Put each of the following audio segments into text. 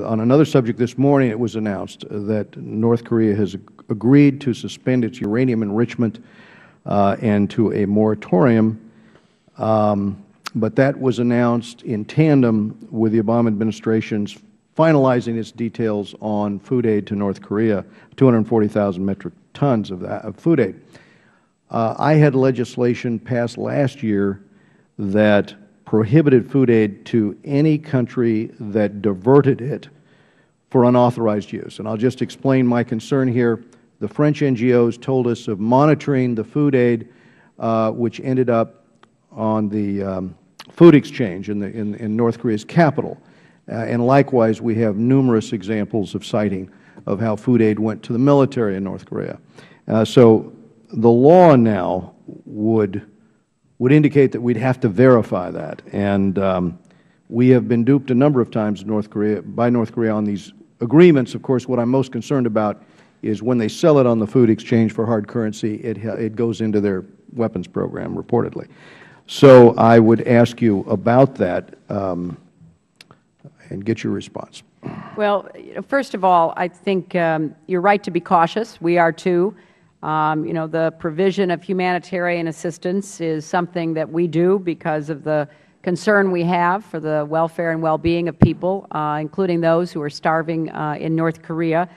On another subject this morning, it was announced that North Korea has agreed to suspend its uranium enrichment and to a moratorium, but that was announced in tandem with the Obama administration's finalizing its details on food aid to North Korea, 240,000 metric tons of food aid. I had legislation passed last year that prohibited food aid to any country that diverted it for unauthorized use. And I'll just explain my concern here. The French NGOs told us of monitoring the food aid, which ended up on the food exchange in North Korea's capital. And likewise, we have numerous examples of citing of how food aid went to the military in North Korea. So the law now would indicate that we'd have to verify that. And we have been duped a number of times by North Korea on these agreements. Of course, what I'm most concerned about is when they sell it on the food exchange for hard currency, it goes into their weapons program, reportedly. So I would ask you about that and get your response. Well, first of all, I think you're right to be cautious. We are too. The provision of humanitarian assistance is something that we do because of the concern we have for the welfare and well-being of people, including those who are starving in North Korea.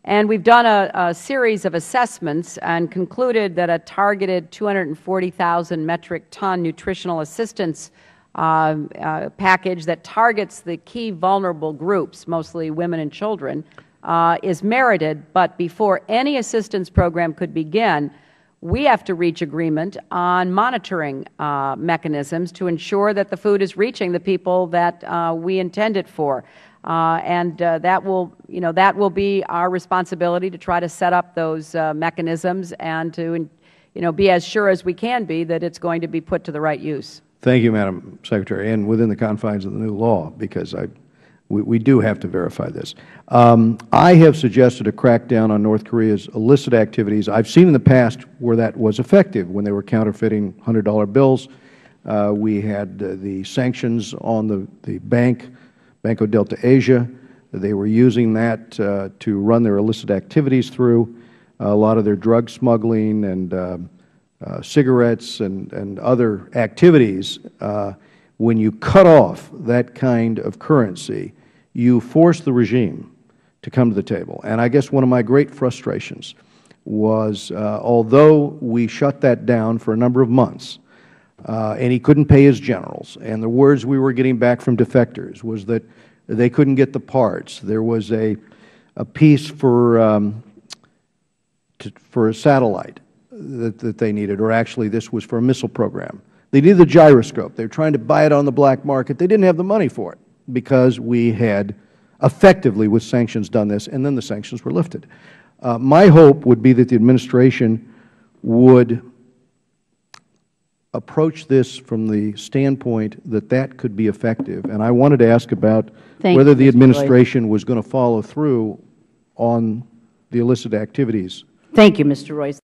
And we've done a series of assessments and concluded that a targeted 240,000 metric ton nutritional assistance package that targets the key vulnerable groups, mostly women and children, is merited. But before any assistance program could begin, we have to reach agreement on monitoring mechanisms to ensure that the food is reaching the people that we intend it for. That will be our responsibility, to try to set up those mechanisms and to be as sure as we can be that it's going to be put to the right use. Thank you, Madam Secretary, and within the confines of the new law, because we do have to verify this. I have suggested a crackdown on North Korea's illicit activities. I've seen in the past where that was effective, when they were counterfeiting $100 bills. We had the sanctions on the Banco Delta Asia. They were using that to run their illicit activities through, a lot of their drug smuggling and cigarettes and other activities. When you cut off that kind of currency, you force the regime to come to the table. And I guess one of my great frustrations was, although we shut that down for a number of months, and he couldn't pay his generals, and the words we were getting back from defectors was that they couldn't get the parts. There was a piece for a satellite that they needed, or actually this was for a missile program. They needed the gyroscope. They were trying to buy it on the black market. They didn't have the money for it because we had effectively, with sanctions, done this, and then the sanctions were lifted. My hope would be that the administration would approach this from the standpoint that that could be effective. And I wanted to ask about whether the administration was going to follow through on the illicit activities. Thank you, Mr. Royce.